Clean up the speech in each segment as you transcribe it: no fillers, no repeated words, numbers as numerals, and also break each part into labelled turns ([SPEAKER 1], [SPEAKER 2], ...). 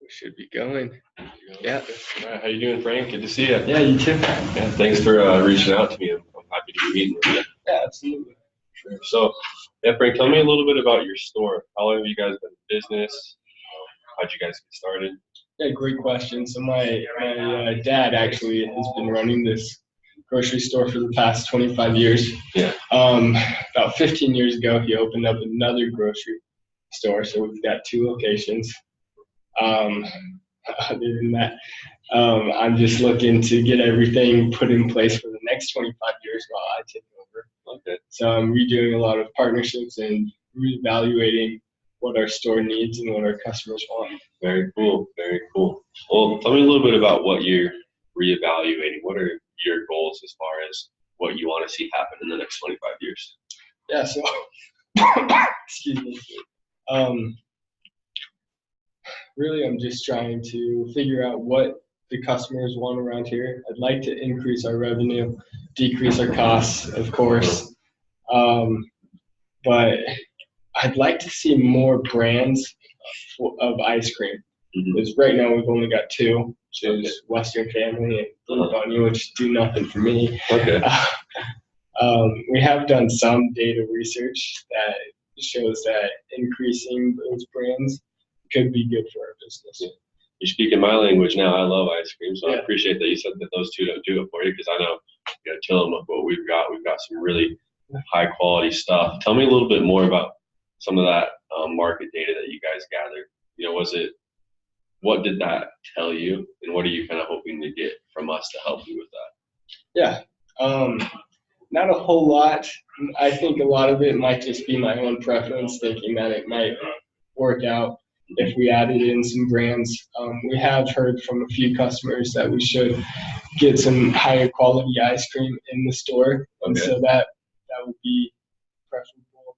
[SPEAKER 1] We should be going. Yeah.
[SPEAKER 2] All right, how you doing, Frank? Good to see you.
[SPEAKER 1] Yeah, you too.
[SPEAKER 2] Yeah, thanks for reaching out to me. I'm happy to be meeting with you.
[SPEAKER 1] Yeah, absolutely.
[SPEAKER 2] Sure. So, yeah, Frank, tell me a little bit about your store. How long have you guys been in business? How'd you guys get started?
[SPEAKER 1] Yeah, great question. So my dad actually has been running this grocery store for the past 25 years.
[SPEAKER 2] Yeah.
[SPEAKER 1] About 15 years ago, he opened up another grocery store. So we've got two locations. Other than that, I'm just looking to get everything put in place for the next 25 years while I take over.
[SPEAKER 2] Okay.
[SPEAKER 1] So I'm redoing a lot of partnerships and reevaluating what our store needs and what our customers want.
[SPEAKER 2] Very cool. Very cool. Well, tell me a little bit about what you're reevaluating. What are your goals as far as what you want to see happen in the next 25 years?
[SPEAKER 1] Yeah, so, excuse me. Really, I'm just trying to figure out what the customers want around here. I'd like to increase our revenue, decrease our costs, of course. But I'd like to see more brands of ice cream. Because right now we've only got two, which is Western Family and Blue Bunny, which do nothing for me.
[SPEAKER 2] Okay.
[SPEAKER 1] We have done some data research that shows that increasing those brands could be good for our business.
[SPEAKER 2] Yeah. You're speaking my language now. I love ice cream, so
[SPEAKER 1] Yeah.
[SPEAKER 2] I appreciate that you said that those two don't do it for you, because I know, Tillamook, what we've got some really high quality stuff. Tell me a little bit more about some of that market data that you guys gathered. What did that tell you, and what are you kind of hoping to get from us to help you with that?
[SPEAKER 1] Yeah, not a whole lot. I think a lot of it might just be my own preference, thinking that it might work out if we added in some brands. We have heard from a few customers that we should get some higher quality ice cream in the store, and so that would be preferable.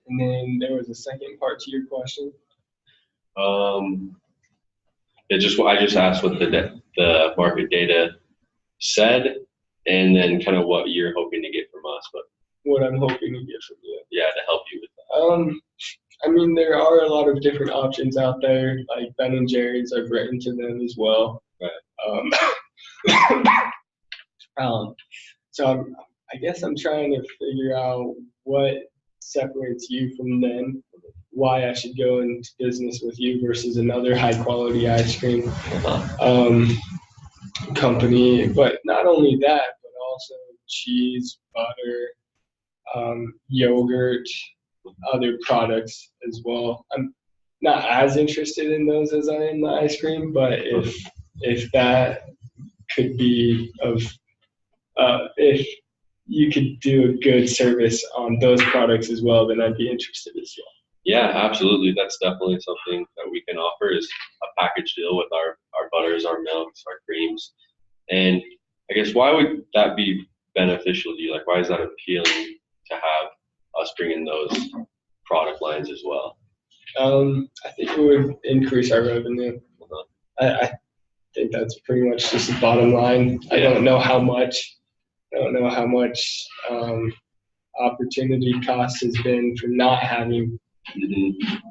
[SPEAKER 1] And then there was a second part to your question.
[SPEAKER 2] I just asked what the market data said, and then kind of what you're hoping to get from us, but
[SPEAKER 1] what I'm hoping to get from you.
[SPEAKER 2] Yeah, to help you with that.
[SPEAKER 1] I mean, there are a lot of different options out there, like Ben and Jerry's. I've written to them as well.
[SPEAKER 2] Right.
[SPEAKER 1] So I guess I'm trying to figure out what separates you from them, why I should go into business with you versus another high quality ice cream company. But not only that, but also cheese, butter, yogurt, other products as well. I'm not as interested in those as I am the ice cream, but if that could be if you could do a good service on those products as well, then I'd be interested as well.
[SPEAKER 2] Yeah, absolutely. That's definitely something that we can offer, is a package deal with our butters, our milks, our creams. And I guess, why would that be beneficial to you? Like, why is that appealing to have us bring in those product lines as well?
[SPEAKER 1] I think it would increase our revenue. I think that's pretty much just the bottom line. I don't know how much opportunity cost has been for not having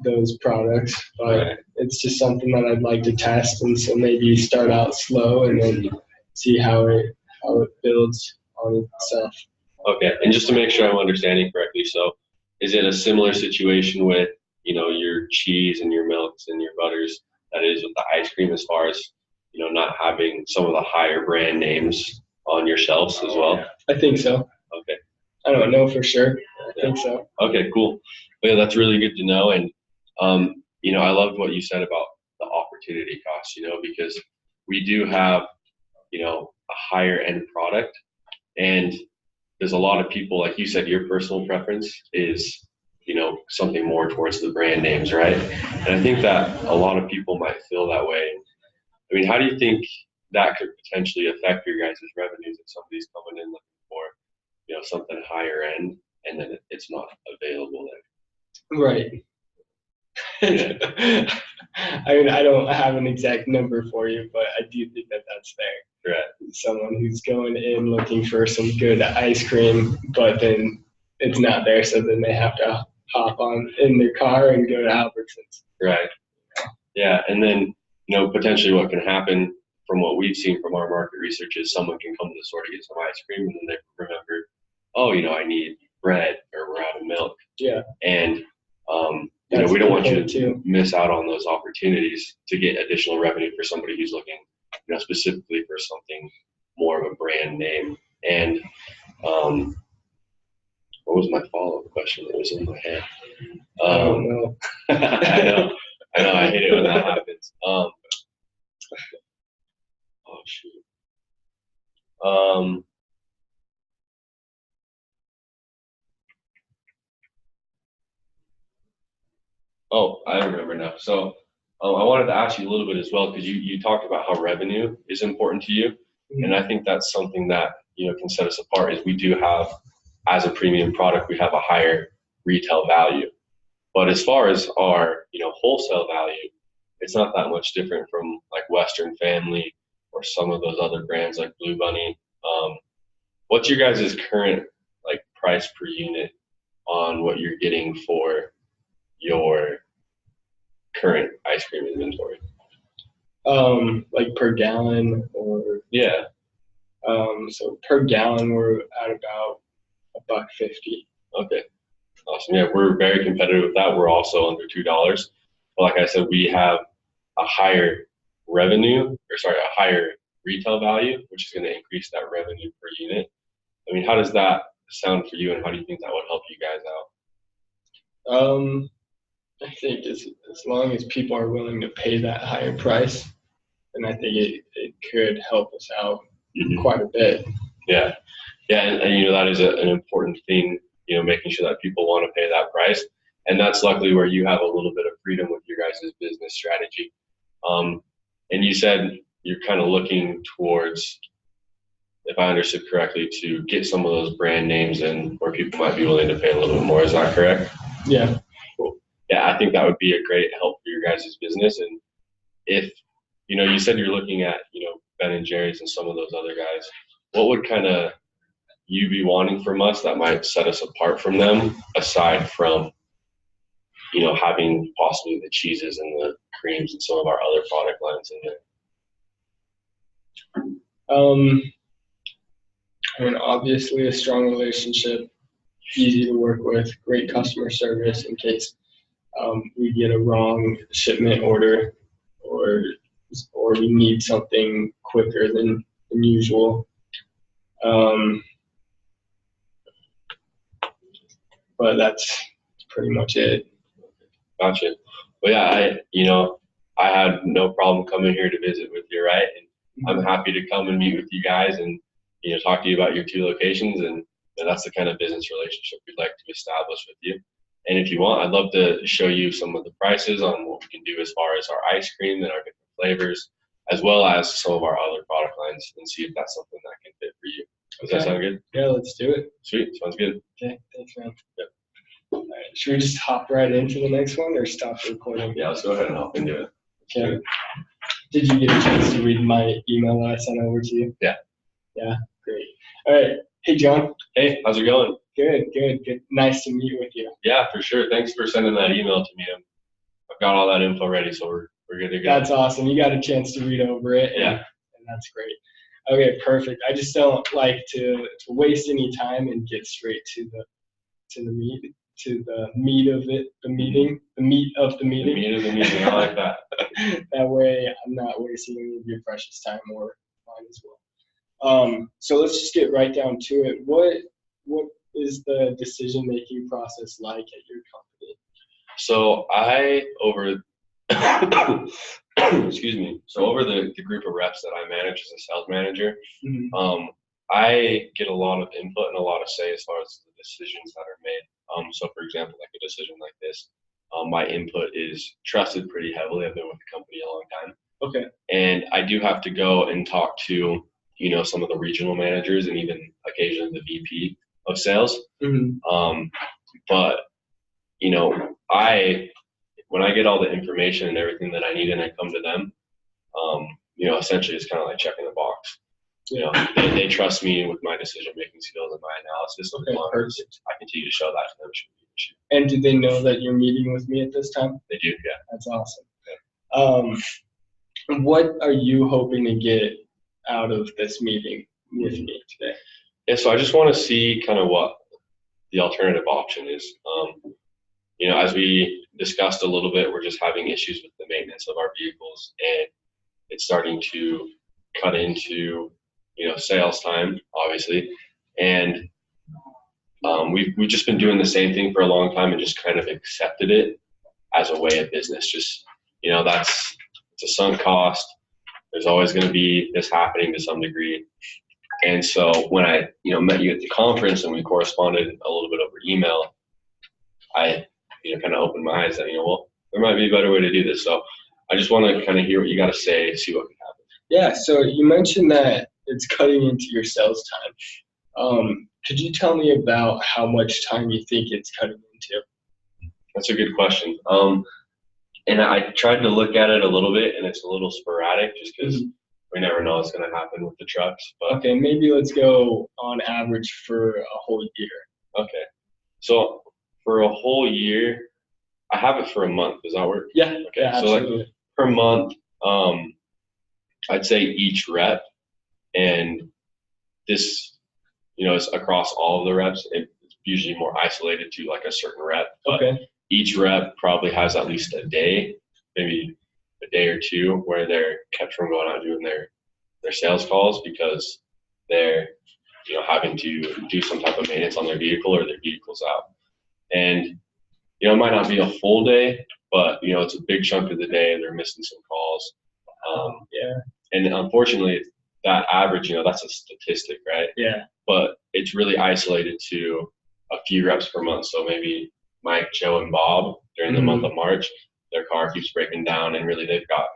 [SPEAKER 1] those products, but it's just something that I'd like to test, and so maybe start out slow and then see how it builds on itself.
[SPEAKER 2] Okay, and just to make sure I'm understanding correctly, so is it a similar situation with your cheese and your milks and your butters that is with the ice cream, as far as not having some of the higher brand names on your shelves as well?
[SPEAKER 1] I think so.
[SPEAKER 2] Okay.
[SPEAKER 1] I don't know for sure. I think so.
[SPEAKER 2] Okay, cool. But yeah, that's really good to know. And I loved what you said about the opportunity cost, because we do have a higher end product, and there's a lot of people, like you said, your personal preference is something more towards the brand names, right? And I think that a lot of people might feel that way. I mean, how do you think that could potentially affect your guys' revenues if somebody's coming in looking for something higher end, and then it's not available there?
[SPEAKER 1] Right. I mean, I don't have an exact number for you, but I do think that that's fair.
[SPEAKER 2] Right.
[SPEAKER 1] Someone who's going in looking for some good ice cream, but then it's not there, so then they have to hop on in their car and go to Albertsons.
[SPEAKER 2] Right. Yeah, and then potentially what can happen from what we've seen from our market research is someone can come to the store to get some ice cream, and then they remember, oh, I need bread or we're out of milk.
[SPEAKER 1] Yeah.
[SPEAKER 2] And
[SPEAKER 1] That's
[SPEAKER 2] we don't want you
[SPEAKER 1] important
[SPEAKER 2] to
[SPEAKER 1] too.
[SPEAKER 2] miss out on those opportunities to get additional revenue for somebody who's looking, specifically for something more of a brand name. And what was my follow-up question that was in my head?
[SPEAKER 1] I don't know.
[SPEAKER 2] I know. I hate it when that happens. Oh shoot. Oh, I remember now. So I wanted to ask you a little bit as well, because you talked about how revenue is important to you.
[SPEAKER 1] Mhm.
[SPEAKER 2] And I think that's something that, can set us apart is we do have, as a premium product, we have a higher retail value. But as far as our, wholesale value, it's not that much different from like Western Family or some of those other brands like Blue Bunny. What's your guys' current like price per unit on what you're getting for your current ice cream inventory?
[SPEAKER 1] Like per gallon or
[SPEAKER 2] Yeah.
[SPEAKER 1] so per gallon we're at about $1.50.
[SPEAKER 2] Okay. Awesome. Yeah, we're very competitive with that. We're also under $2. But like I said, we have a higher a higher retail value, which is going to increase that revenue per unit. I mean, how does that sound for you, and how do you think that would help you guys out?
[SPEAKER 1] I think as long as people are willing to pay that higher price, then I think it could help us out quite a bit.
[SPEAKER 2] Yeah. Yeah, and that is an important thing, making sure that people want to pay that price. And that's luckily where you have a little bit of freedom with your guys' business strategy. And you said you're kind of looking towards, if I understood correctly, to get some of those brand names in where people might be willing to pay a little bit more. Is that correct?
[SPEAKER 1] Yeah.
[SPEAKER 2] Cool. Yeah, I think that would be a great help for your guys' business. And if, you said you're looking at, Ben and Jerry's and some of those other guys, what would kind of you be wanting from us that might set us apart from them, aside from, having possibly the cheeses and the creams and some of our other product lines in there?
[SPEAKER 1] I mean, obviously a strong relationship, easy to work with, great customer service in case we get a wrong shipment order or we need something quicker than usual. But that's pretty much it.
[SPEAKER 2] Gotcha. Well, yeah, I had no problem coming here to visit with you, right? And I'm happy to come and meet with you guys and, talk to you about your 2 locations. And that's the kind of business relationship we'd like to establish with you. And if you want, I'd love to show you some of the prices on what we can do as far as our ice cream and our different flavors, as well as some of our other product lines, and see if that's something that can fit for you. Does that sound good?
[SPEAKER 1] Yeah, let's do it.
[SPEAKER 2] Sweet. Sounds good.
[SPEAKER 1] Okay, thanks, man. Yep. All right. Should we just hop right into the next one or stop the recording?
[SPEAKER 2] Yeah, let's go ahead and hop into it.
[SPEAKER 1] Okay. Did you get a chance to read my email that I sent over to you?
[SPEAKER 2] Yeah.
[SPEAKER 1] Yeah, great. All right. Hey, John.
[SPEAKER 2] Hey, how's it going?
[SPEAKER 1] Good. Nice to meet with you.
[SPEAKER 2] Yeah, for sure. Thanks for sending that email to me. I've got all that info ready, so we're good to go.
[SPEAKER 1] That's awesome. You got a chance to read over it.
[SPEAKER 2] Yeah.
[SPEAKER 1] And that's great. Okay, perfect. I just don't like to waste any time and get straight to the meat of it, the meat of the meeting.
[SPEAKER 2] The meat of the meeting. I like that.
[SPEAKER 1] That way I'm not wasting any of your precious time or mine as well. So let's just get right down to it. What is the decision-making process like at your company?
[SPEAKER 2] So excuse me. So over the group of reps that I manage as a sales manager, I get a lot of input and a lot of say as far as the decisions that are made. So for example, like a decision like this, my input is trusted pretty heavily. I've been with the company a long time.
[SPEAKER 1] Okay.
[SPEAKER 2] And I do have to go and talk to, some of the regional managers and even occasionally the VP of sales. But, when I get all the information and everything that I need and I come to them, essentially it's kind of like checking the box. They trust me with my decision-making skills and my analysis. So
[SPEAKER 1] Perfect.
[SPEAKER 2] I continue to show that to them.
[SPEAKER 1] And do they know that you're meeting with me at this time?
[SPEAKER 2] They do, yeah.
[SPEAKER 1] That's awesome. What are you hoping to get out of this meeting with me today?
[SPEAKER 2] Yeah, so I just want to see kind of what the alternative option is. As we discussed a little bit, we're just having issues with the maintenance of our vehicles, and it's starting to cut into, sales time, obviously. And we've just been doing the same thing for a long time and just kind of accepted it as a way of business. Just, it's a sunk cost. There's always going to be this happening to some degree. And so when I, met you at the conference and we corresponded a little bit over email, I, kind of opened my eyes that, well, there might be a better way to do this. So I just want to kind of hear what you got to say, see what can happen.
[SPEAKER 1] Yeah. So you mentioned that it's cutting into your sales time. Could you tell me about how much time you think it's cutting into?
[SPEAKER 2] That's a good question. And I tried to look at it a little bit, and it's a little sporadic just because we never know what's going to happen with the trucks. But
[SPEAKER 1] okay, maybe let's go on average for a whole year.
[SPEAKER 2] Okay. So for a whole year, I have it for a month. Does that work?
[SPEAKER 1] Yeah.
[SPEAKER 2] Okay.
[SPEAKER 1] Yeah, absolutely.
[SPEAKER 2] So like per month, I'd say each rep, and this, is across all of the reps. It's usually more isolated to like a certain rep. But
[SPEAKER 1] okay.
[SPEAKER 2] Each rep probably has at least a day, maybe a day or two, where they're kept from going out doing their sales calls because they're, having to do some type of maintenance on their vehicle or their vehicle's out. And, it might not be a full day, but, it's a big chunk of the day and they're missing some calls.
[SPEAKER 1] Yeah.
[SPEAKER 2] And unfortunately, that average, that's a statistic, right?
[SPEAKER 1] Yeah.
[SPEAKER 2] But it's really isolated to a few reps per month. So maybe Mike, Joe, and Bob during the month of March, their car keeps breaking down, and really they've got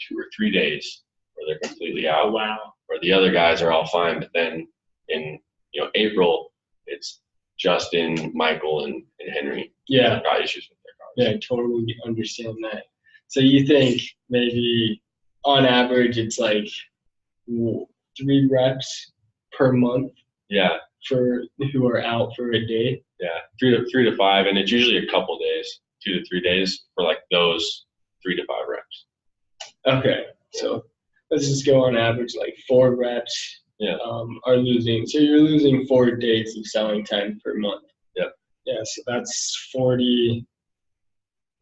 [SPEAKER 2] 2 or 3 days where they're completely out.
[SPEAKER 1] Wow.
[SPEAKER 2] Where the other guys are all fine, but then in April, it's Justin, Michael, and Henry.
[SPEAKER 1] Yeah.
[SPEAKER 2] That got issues with their cars.
[SPEAKER 1] Yeah, I totally understand that. So you think maybe on average it's like 3 reps per month?
[SPEAKER 2] Yeah.
[SPEAKER 1] For who are out for a day?
[SPEAKER 2] Yeah, 3 to 5, and it's usually a couple days, 2 to 3 days for like those 3 to 5 reps.
[SPEAKER 1] Okay, so let's just go on average like 4 reps.
[SPEAKER 2] Yeah.
[SPEAKER 1] Are losing. So you're losing 4 days of selling time per month.
[SPEAKER 2] Yep.
[SPEAKER 1] Yeah, so that's 40.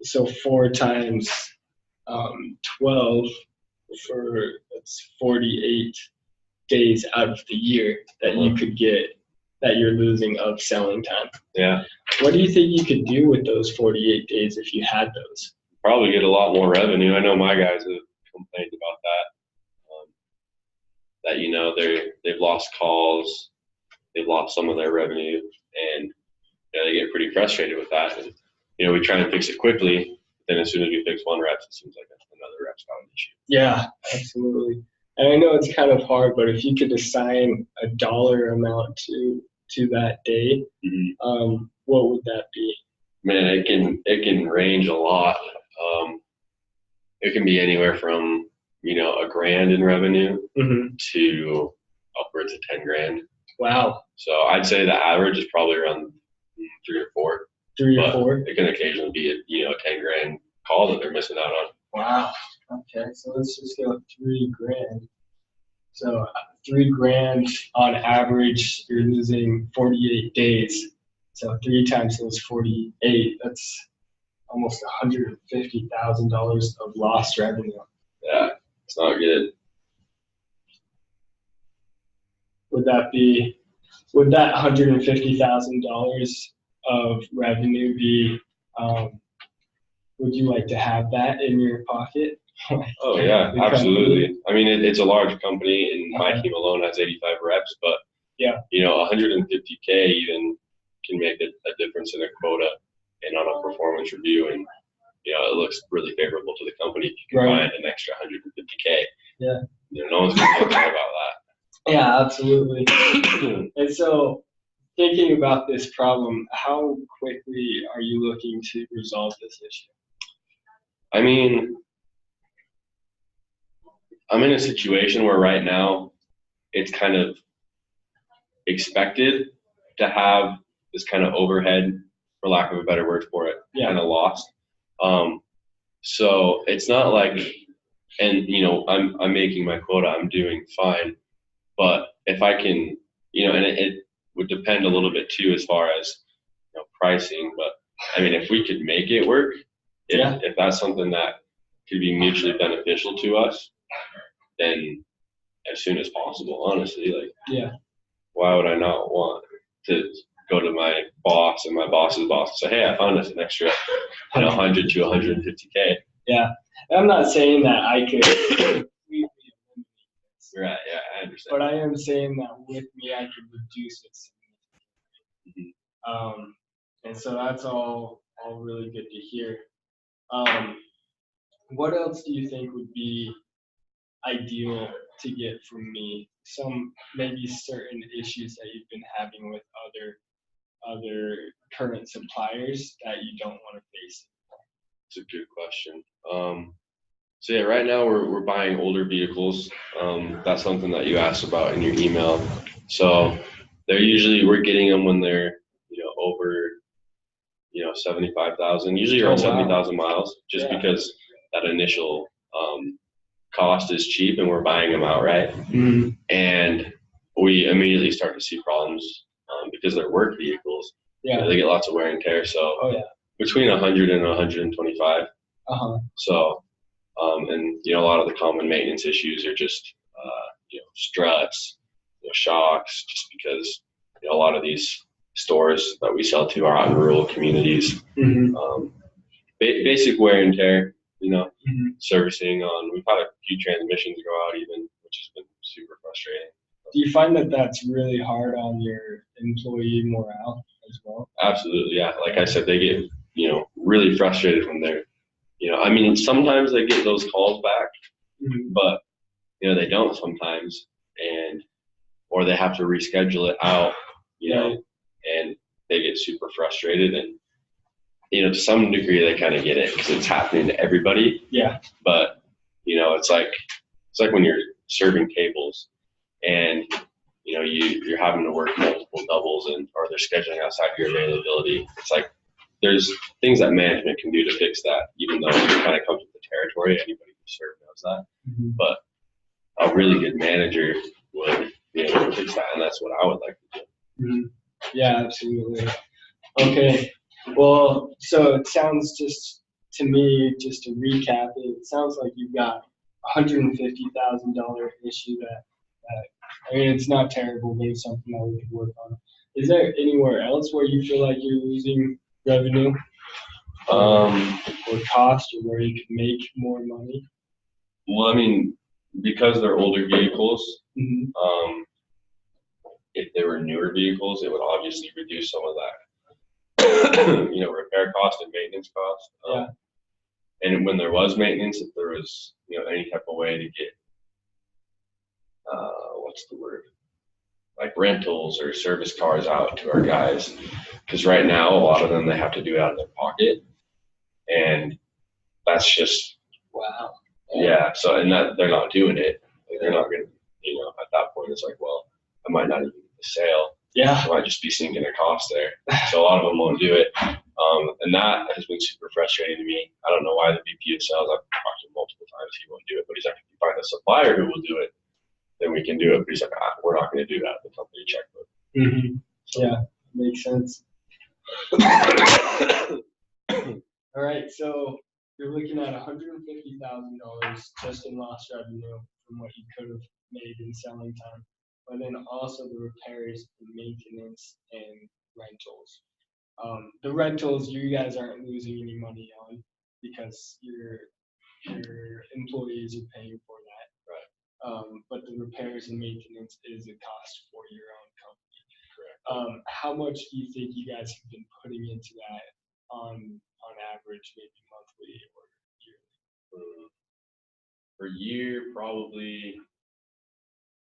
[SPEAKER 1] So 4 times 12 that's 48 days out of the year that you could get that you're losing of selling time.
[SPEAKER 2] Yeah.
[SPEAKER 1] What do you think you could do with those 48 days if you had those?
[SPEAKER 2] Probably get a lot more revenue. I know my guys have complained about that. They've lost calls, they've lost some of their revenue, and they get pretty frustrated with that. And we try and fix it quickly. Then as soon as we fix one rep, it seems like another rep's got an issue.
[SPEAKER 1] Yeah, absolutely. And I know it's kind of hard, but if you could assign a dollar amount to that day, what would that be?
[SPEAKER 2] Man, it can range a lot. It can be anywhere from $1,000 in revenue to upwards of 10 grand.
[SPEAKER 1] Wow.
[SPEAKER 2] So I'd say the average is probably around 3 or 4.
[SPEAKER 1] 3 or 4.
[SPEAKER 2] It can occasionally be a 10 grand call that they're missing out on.
[SPEAKER 1] Wow. Okay, so let's just go 3 grand. So 3 grand on average, you're losing 48 days. So 3 times those 48, that's almost $150,000 of lost revenue.
[SPEAKER 2] Yeah, it's not good.
[SPEAKER 1] Would that $150,000 of revenue be? Would you like to have that in your pocket?
[SPEAKER 2] Oh yeah, absolutely. I mean, it's a large company, and my team alone has 85 reps, but
[SPEAKER 1] yeah,
[SPEAKER 2] $150K even can make a difference in a quota and on a performance review, and it looks really favorable to the company if you can find an extra $150K.
[SPEAKER 1] Yeah,
[SPEAKER 2] no one's going to complain about that.
[SPEAKER 1] Yeah, absolutely. And so, thinking about this problem, how quickly are you looking to resolve this issue?
[SPEAKER 2] I mean, I'm in a situation where right now it's kind of expected to have this kind of overhead, for lack of a better word for it, kind of lost. So it's not like, and I'm making my quota, I'm doing fine. But if I can, and it would depend a little bit too as far as pricing. But I mean, if we could make it work, if that's something that could be mutually beneficial to us, then as soon as possible, honestly, like why would I not want to go to my boss and my boss's boss and say, hey, I found us an extra 100 to 150K.
[SPEAKER 1] Yeah, I'm not saying that I could completely eliminate this.
[SPEAKER 2] Right, yeah, I understand.
[SPEAKER 1] But I am saying that with me, I could reduce it significantly. And so that's all really good to hear. What else do you think would be ideal to get from me? Some maybe certain issues that you've been having with other current suppliers that you don't want to face.
[SPEAKER 2] It's a good question. So yeah, right now we're buying older vehicles. That's something that you asked about in your email. So we're getting them when they're over 75,000, usually around 70,000 miles, just because that initial cost is cheap and we're buying them outright.
[SPEAKER 1] Mm-hmm.
[SPEAKER 2] And we immediately start to see problems because they're work vehicles.
[SPEAKER 1] Yeah,
[SPEAKER 2] they get lots of wear and tear. So between 100 and 125. So and a lot of the common maintenance issues are just struts, shocks, just because a lot of these stores that we sell to are out in rural communities.
[SPEAKER 1] Mm-hmm.
[SPEAKER 2] Basic wear and tear, servicing on. We've had a few transmissions go out even, which has been super frustrating.
[SPEAKER 1] Do you find that that's really hard on your employee morale as well?
[SPEAKER 2] Absolutely, yeah. Like I said, they get really frustrated when they're I mean, sometimes they get those calls back, but they don't sometimes, or they have to reschedule it out, and they get super frustrated, and to some degree they kind of get it because it's happening to everybody.
[SPEAKER 1] Yeah.
[SPEAKER 2] But it's like when you're serving tables, and you're having to work multiple doubles, or they're scheduling outside your availability. It's like there's things that management can do to fix that, even though it kind of comes with the territory. Anybody who serves knows that. Mm-hmm. But a really good manager would be able to fix that, and that's what I would like to do.
[SPEAKER 1] Mm-hmm. Yeah, absolutely. Okay. Well, so it sounds just to me, just to recap, it sounds like you've got $150,000 issue that I mean, it's not terrible, but it's something that we could work on. Is there anywhere else where you feel like you're losing revenue or cost, or where you could make more money?
[SPEAKER 2] Well, I mean, because they're older vehicles, if they were newer vehicles, it would obviously reduce some of that, repair cost and maintenance cost. And when there was maintenance, if there was, any type of way to get, what's the word? Like rentals or service cars out to our guys. Because right now, a lot of them, they have to do it out of their pocket. And that's just,
[SPEAKER 1] wow.
[SPEAKER 2] Yeah. So, and that they're not doing it. Like, they're not going to, at that point, it's like, well, I might not even get the sale.
[SPEAKER 1] Yeah.
[SPEAKER 2] I might just be sinking a cost there. So a lot of them won't do it. And that has been super frustrating to me. I don't know why the VP of sales, I've talked to him multiple times, he won't do it. But he's like, if you find a supplier who will do it, then we can do it. But he's like, we're not going to do that. The company checkbook.
[SPEAKER 1] Mm-hmm. Yeah, makes sense. All right, so you're looking at $150,000 just in lost revenue from what you could have made in selling time, but then also the repairs, the maintenance, and rentals. The rentals, you guys aren't losing any money on because your employees are paying for that. Right. But the repairs and maintenance is a cost for your own company. Correct. How much do you think you guys have been putting into that on average, maybe monthly or yearly?
[SPEAKER 2] Per year, probably,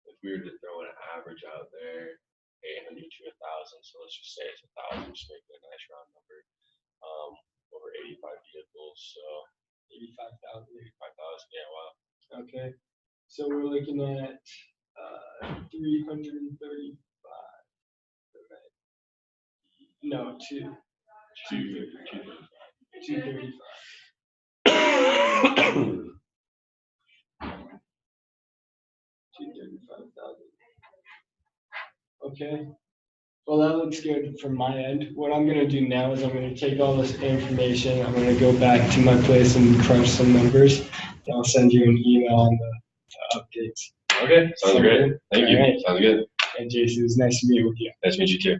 [SPEAKER 2] if we were to throw an average out there, 800 to 1,000. So let's just say it's 1,000, just make it a nice round number. Over 85 vehicles, so
[SPEAKER 1] 85,000.
[SPEAKER 2] 85,000, yeah, wow.
[SPEAKER 1] Okay, so we're looking at 335. No, 235. Okay. Well, that looks good from my end. What I'm gonna do now is I'm gonna take all this information. I'm gonna go back to my place and crunch some numbers. And I'll send you an email on the updates.
[SPEAKER 2] Okay, sounds great. Thank you.
[SPEAKER 1] All right.
[SPEAKER 2] Sounds good.
[SPEAKER 1] And Jason, it was nice to meet with you.
[SPEAKER 2] Nice to meet you too.